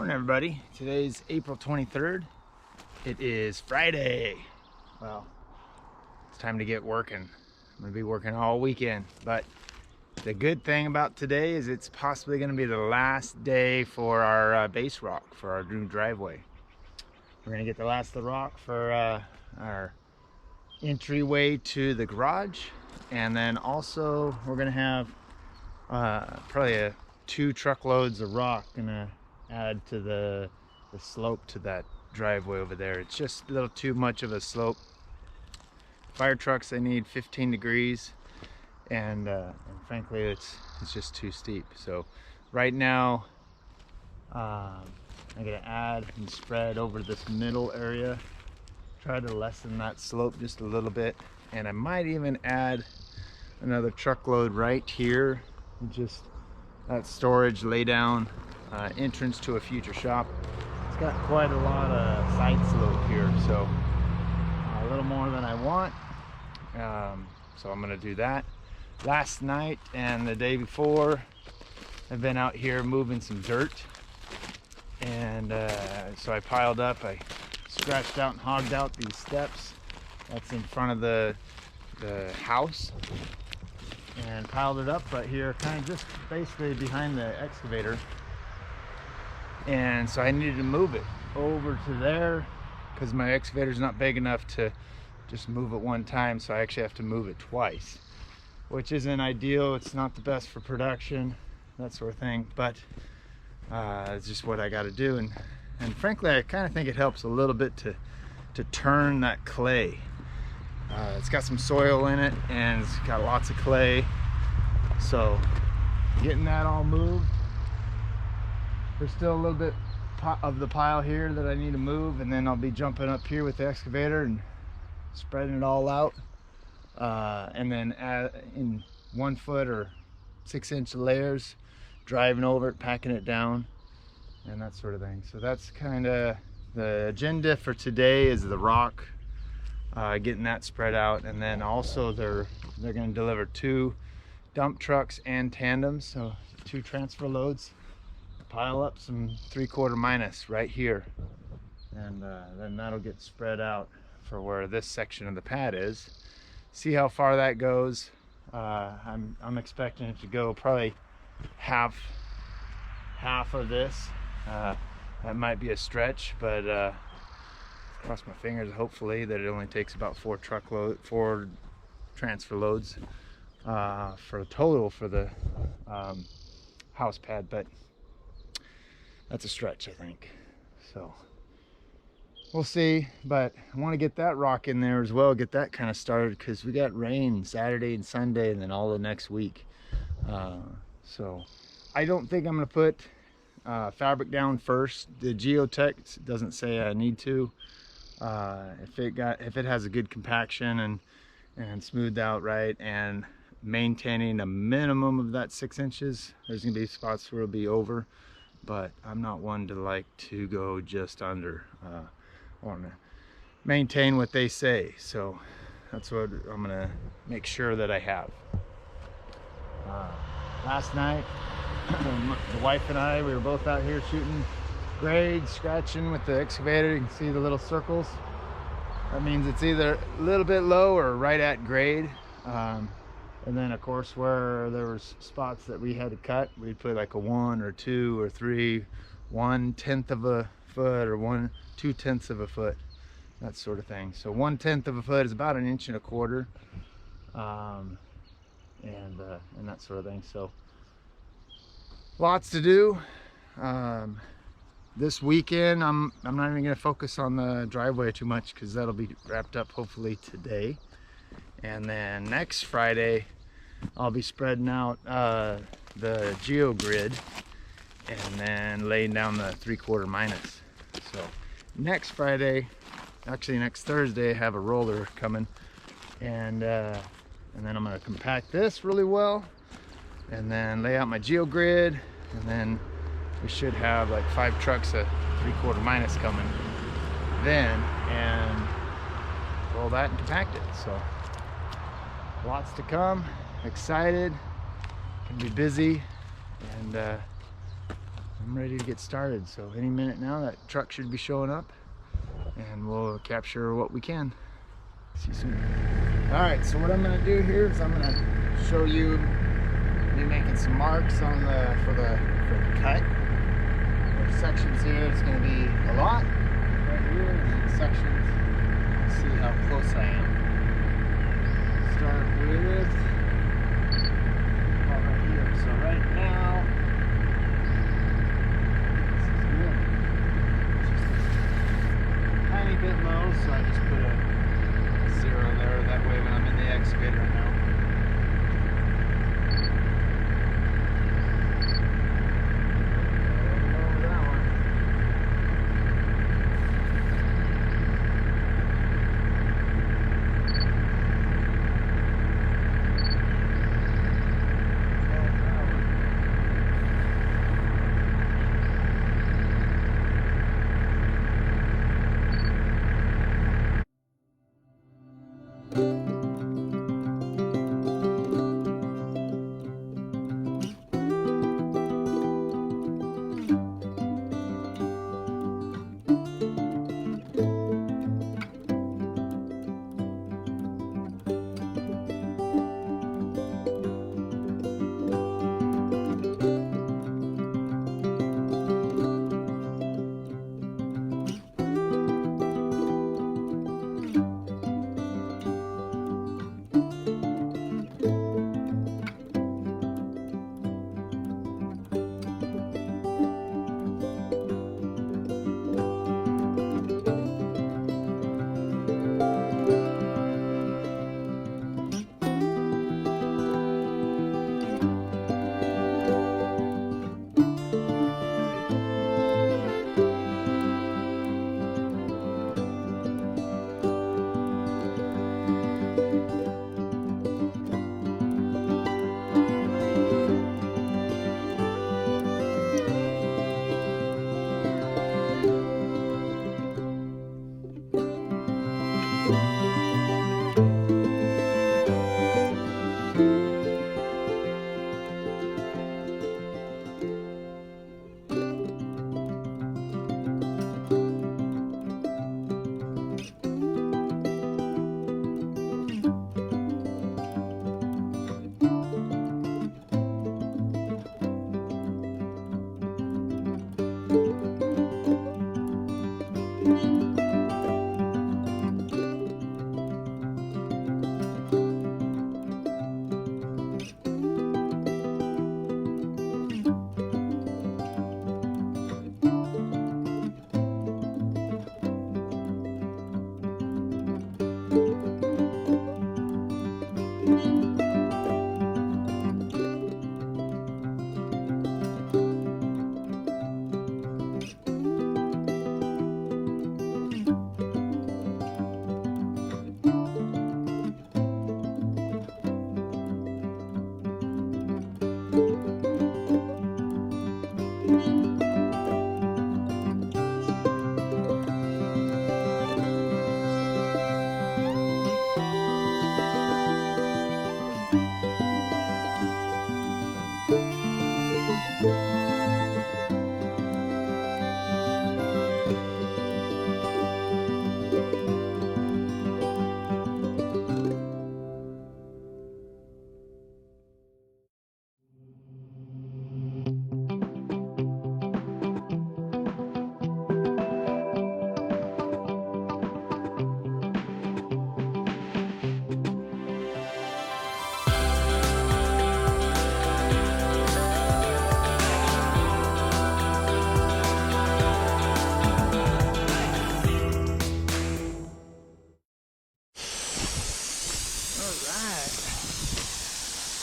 Morning, everybody. Today's April 23rd. It is Friday. Well, it's time to get working. I'm gonna be working all weekend, but the good thing about today is it's possibly gonna be the last day for our base rock for our new driveway. We're gonna get the last of the rock for our entryway to the garage, and then also we're gonna have probably 2 truckloads of rock gonna add to the slope to that driveway over there. It's just a little too much of a slope. Fire trucks, they need 15 degrees, and frankly it's just too steep. So right now I'm gonna add and spread over this middle area, try to lessen that slope just a little bit, and I might even add another truckload right here, just that storage lay down entrance to a future shop. It's got quite a lot of side slope here, so a little more than I want, so I'm gonna do that. Last night and the day before I've been out here moving some dirt, and so I piled up, I scratched out and hogged out these steps that's in front of the house, and piled it up right here, kind of just basically behind the excavator. And so I needed to move it over to there because my excavator's not big enough to just move it one time, so I actually have to move it twice, which isn't ideal. It's not the best for production, that sort of thing, but it's just what I got to do. And frankly, I kind of think it helps a little bit to turn that clay. It's got some soil in it and it's got lots of clay, so getting that all moved. There's still a little bit of the pile here that I need to move, and then I'll be jumping up here with the excavator and spreading it all out, and then in 1 foot or 6-inch layers, driving over it, packing it down, and that sort of thing. So that's kind of the agenda for today, is the rock, getting that spread out, and then also they're going to deliver 2 dump trucks and tandems, so 2 transfer loads, pile up some 3/4 minus right here, and then that'll get spread out for where this section of the pad is. See how far that goes. I'm expecting it to go probably half of this. That might be a stretch, but cross my fingers, hopefully that it only takes about 4 transfer loads for a total for the house pad, but that's a stretch, I think. So we'll see, but I want to get that rock in there as well, get that kind of started, because we got rain Saturday and Sunday and then all the next week. So I don't think I'm going to put fabric down first. The geotech doesn't say I need to. If it has a good compaction and smoothed out right, and maintaining a minimum of that 6 inches, there's gonna be spots where it'll be over, but I'm not one to like to go just under. I want to maintain what they say, so that's what I'm gonna make sure that I have. Last night the wife and I, we were both out here shooting grades, scratching with the excavator. You can see the little circles. That means it's either a little bit low or right at grade. And then of course where there was spots that we had to cut, we'd put like a 1 or 2 or 3, 1/10 of a foot or 2/10 of a foot, that sort of thing. So 1/10 of a foot is about 1.25 inches, and that sort of thing. So lots to do. This weekend I'm not even going to focus on the driveway too much, because that'll be wrapped up hopefully today. And then next Friday I'll be spreading out the geogrid and then laying down the 3/4 minus. So next Friday, actually next Thursday, I have a roller coming, and then I'm going to compact this really well and then lay out my geogrid, and then we should have like 5 trucks of 3/4 minus coming then, and roll that and compact it. So lots to come. Excited, can be busy, and I'm ready to get started. So any minute now that truck should be showing up and we'll capture what we can. See you soon. All right, so what I'm gonna do here is I'm gonna show you me making some marks on for the cut. There's sections here. It's gonna be a lot right here, and then sections. See how close I am. Start with right here. So right now, this is good. Just a tiny bit low, so I just put a 0 there. That way, when I'm in the excavator, I know.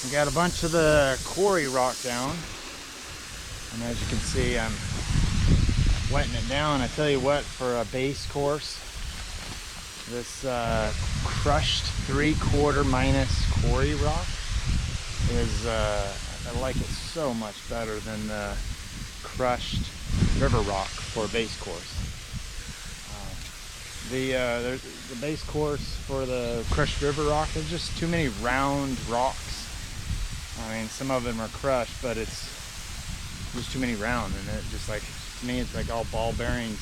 We got a bunch of the quarry rock down, and as you can see, I'm wetting it down. I tell you what, for a base course, this crushed 3/4 minus quarry rock is I like it so much better than the crushed river rock for a base course. The base course for the crushed river rock, there's just too many round rocks. I mean, some of them are crushed, but it's there's too many round, and it just like, to me, it's like all ball bearings.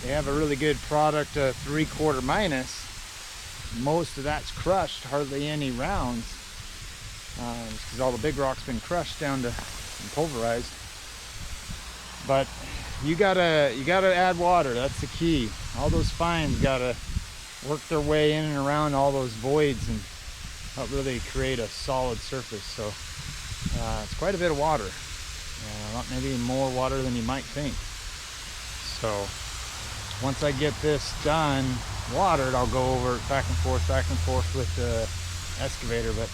They have a really good product, 3/4 minus. Most of that's crushed, hardly any rounds, because all the big rock's been crushed down to and pulverized. But you gotta add water. That's the key. All those fines gotta work their way in and around all those voids and help really create a solid surface. So it's quite a bit of water, maybe more water than you might think. So once I get this done, watered, I'll go over it back and forth with the excavator. But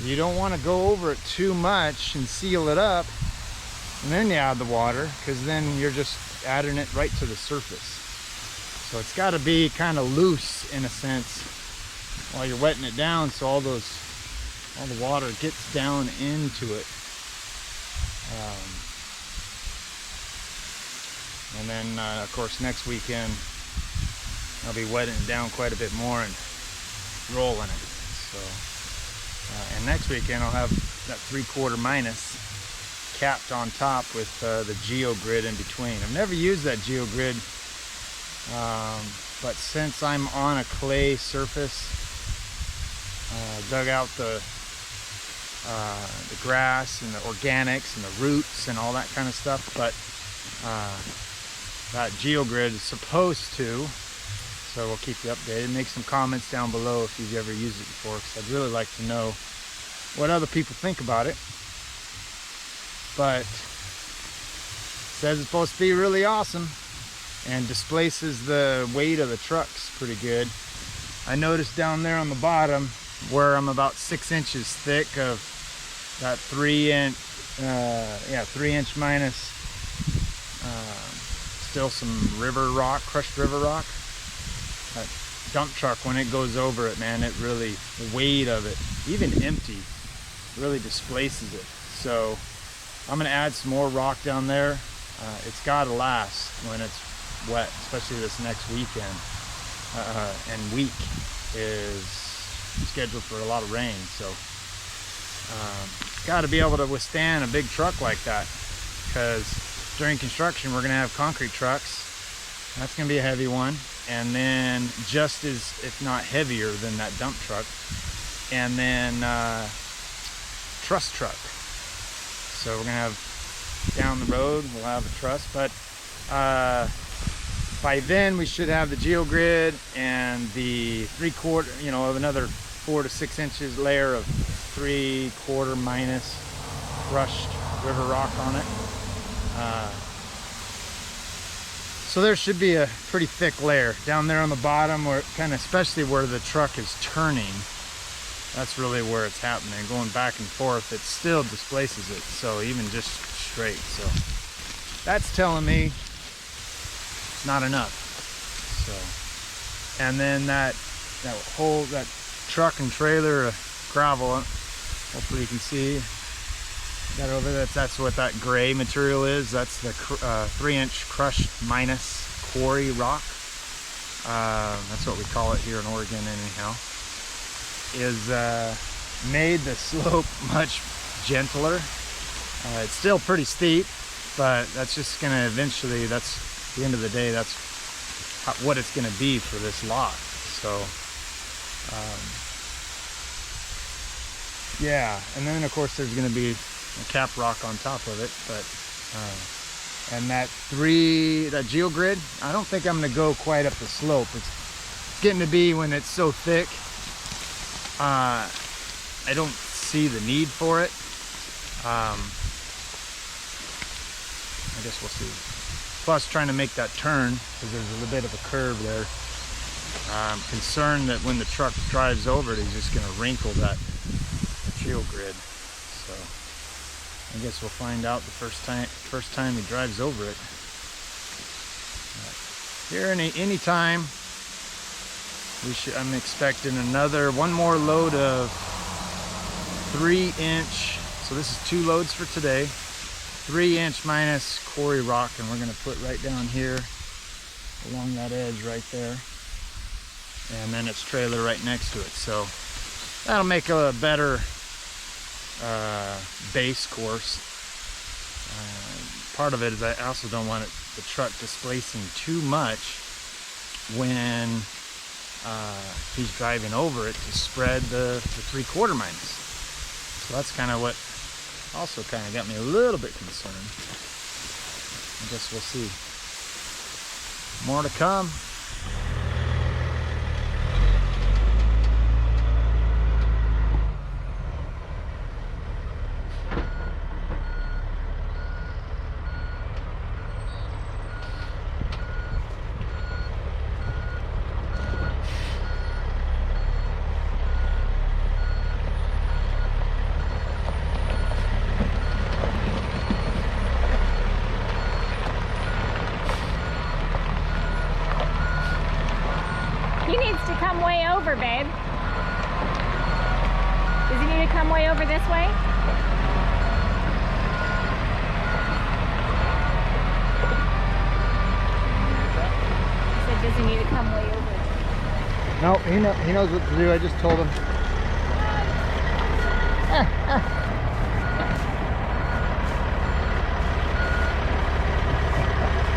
you don't want to go over it too much and seal it up and then you add the water, because then you're just adding it right to the surface. So it's got to be kind of loose in a sense while you're wetting it down, so all the water gets down into it. And then of course next weekend I'll be wetting it down quite a bit more and rolling it. So and next weekend I'll have that 3/4 minus capped on top with the geogrid in between. I've never used that geogrid, but since I'm on a clay surface, dug out the grass and the organics and the roots and all that kind of stuff. But that geogrid is supposed to, so we'll keep you updated. Make some comments down below if you've ever used it before, because I'd really like to know what other people think about it. But it says it's supposed to be really awesome and displaces the weight of the trucks pretty good. I noticed down there on the bottom where I'm about 6 inches thick of that 3-inch, 3-inch minus, still some river rock, crushed river rock. That dump truck, when it goes over it, man, it really, the weight of it, even empty, really displaces it. So I'm gonna add some more rock down there. It's gotta last when it's wet, especially this next weekend. And week is scheduled for a lot of rain, so got to be able to withstand a big truck like that, because during construction we're going to have concrete trucks. That's going to be a heavy one, and then just as, if not heavier than that dump truck, and then truss truck. So we're going to have down the road, we'll have a truss, but by then we should have the geogrid and the 3/4, another 4 to 6 inches layer of 3/4 minus crushed river rock on it. So there should be a pretty thick layer down there on the bottom, where kind of, especially where the truck is turning. That's really where it's happening. Going back and forth, it still displaces it. So even just straight, so that's telling me it's not enough. So, and then that truck and trailer of gravel, hopefully you can see that over there. That's what that gray material is. That's the 3-inch crushed minus quarry rock. That's what we call it here in Oregon anyhow. Is made the slope much gentler. It's still pretty steep, but that's just gonna eventually, that's the end of the day, that's what it's gonna be for this lot. So yeah, and then of course there's gonna be a cap rock on top of it. But and that geogrid, I don't think I'm gonna go quite up the slope. It's getting to be, when it's so thick, I don't see the need for it. I guess we'll see. Plus, trying to make that turn, because there's a little bit of a curve there. I'm concerned that when the truck drives over it, he's just going to wrinkle that geogrid. So I guess we'll find out the first time he drives over it. Here any time, I'm expecting one more load of 3-inch. So this is 2 loads for today. 3-inch minus quarry rock, and we're going to put right down here along that edge right there, and then its trailer right next to it. So that'll make a better base course. Part of it is I also don't want the truck displacing too much when he's driving over it to spread the 3/4 minus. So that's kind of what also kind of got me a little bit concerned. I guess we'll see. More to come. He needs to come way over, babe. Does he need to come way over this way? I said, does he need to come way over? No, he knows what to do. I just told him.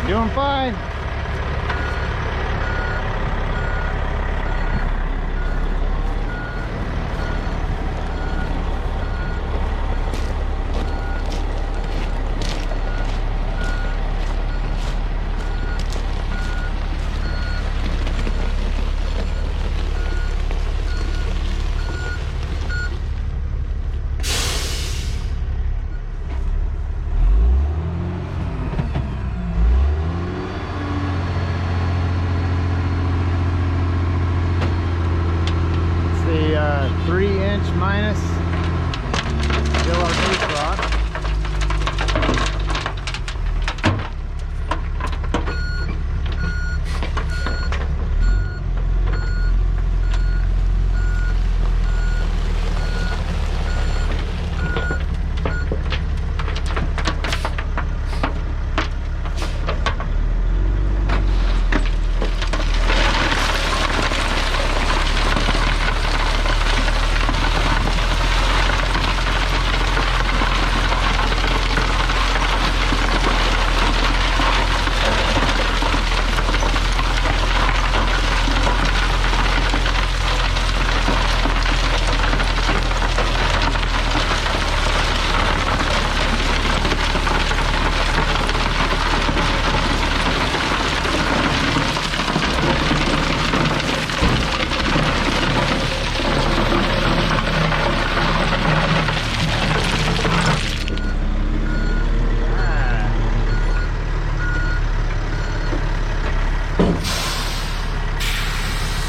Doing fine. It's the 3-inch minus, still our base rock.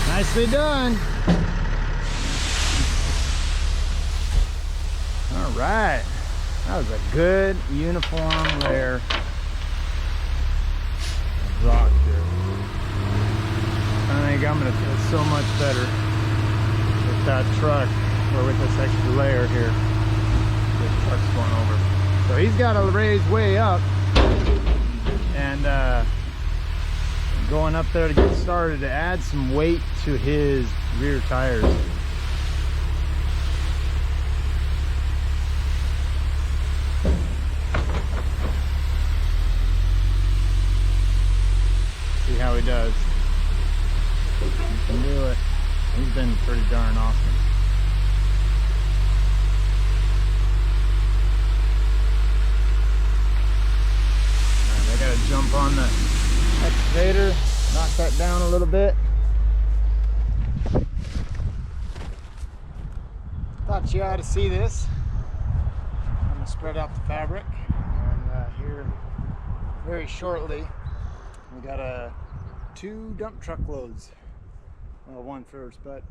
Nicely done. All right, that was a good uniform layer of rock here. I think I'm gonna feel so much better with that truck, or with this extra layer here. This truck's going over. So he's got to raise way up, and going up there to get started to add some weight to his rear tires. See how he does. He can do it. He's been pretty darn awesome. Alright, I gotta jump on the excavator, knock that down a little bit. Thought you ought to see this. I'm going to spread out the fabric, and here very shortly we got 2 dump truck loads. Well, one first, but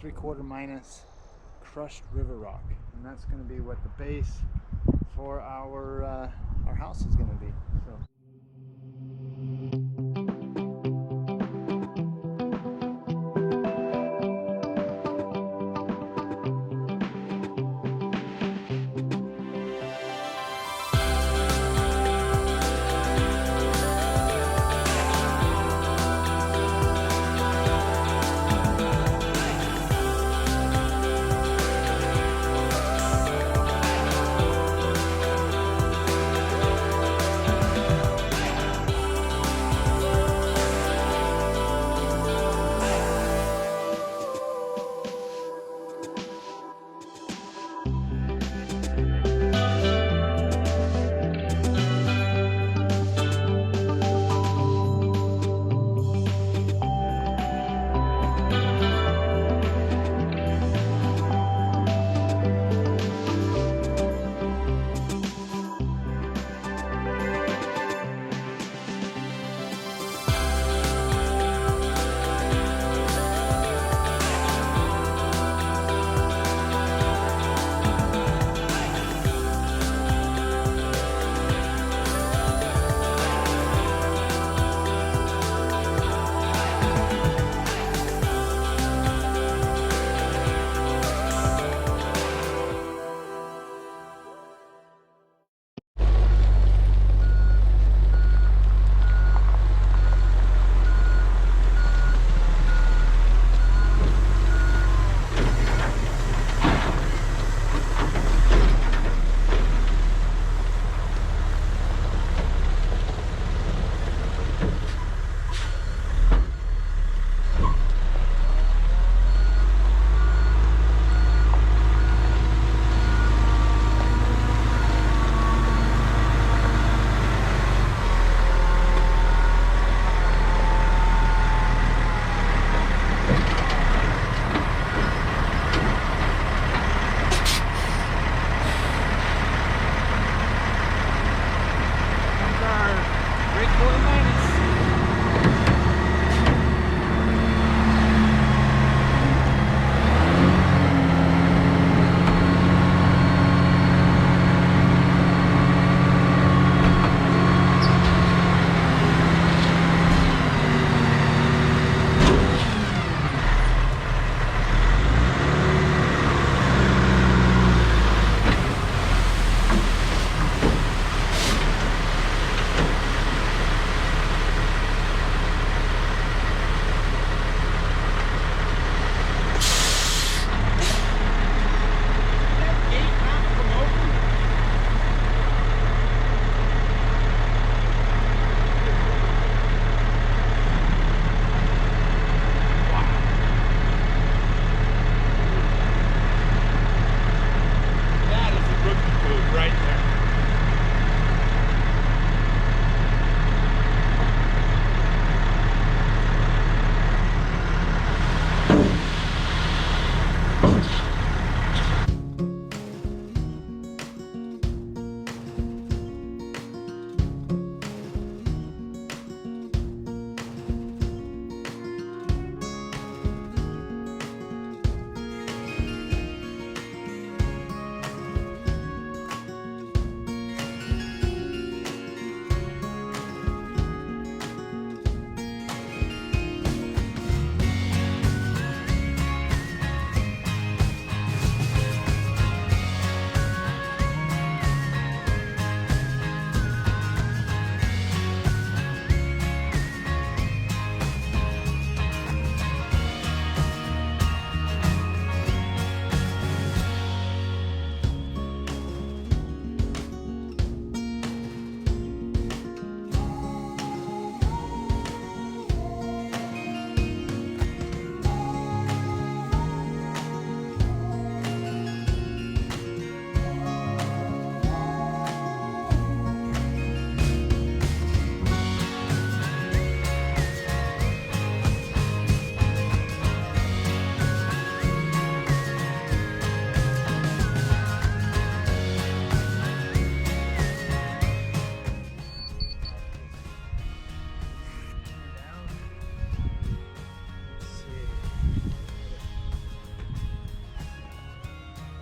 3/4 minus crushed river rock, and that's going to be what the base for our house is going to be. So.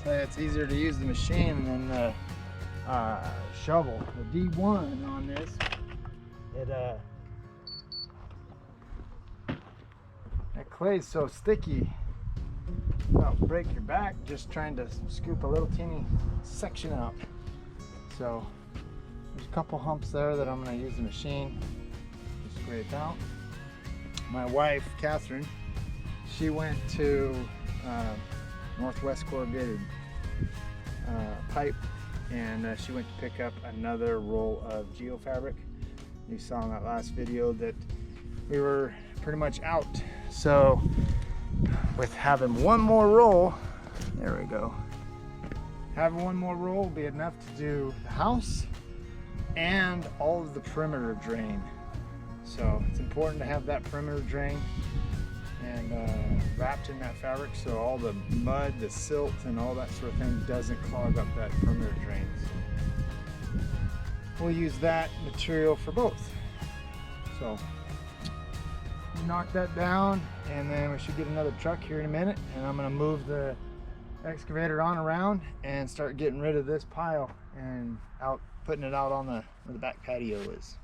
It's easier to use the machine than the shovel. The D1 on this, that clay's so sticky, it'll break your back just trying to scoop a little teeny section out. So there's a couple humps there that I'm going to use the machine to scrape out. My wife, Catherine, she went to Northwest Corrugated pipe, and she went to pick up another roll of geofabric. You saw in that last video that we were pretty much out. So with having one more roll, there we go. Having one more roll will be enough to do the house and all of the perimeter drain. So it's important to have that perimeter drain and wrapped in that fabric so all the mud, the silt, and all that sort of thing doesn't clog up that perimeter drain. So we'll use that material for both. So knock that down, and then we should get another truck here in a minute, and I'm going to move the excavator on around and start getting rid of this pile and putting it out on where the back patio is.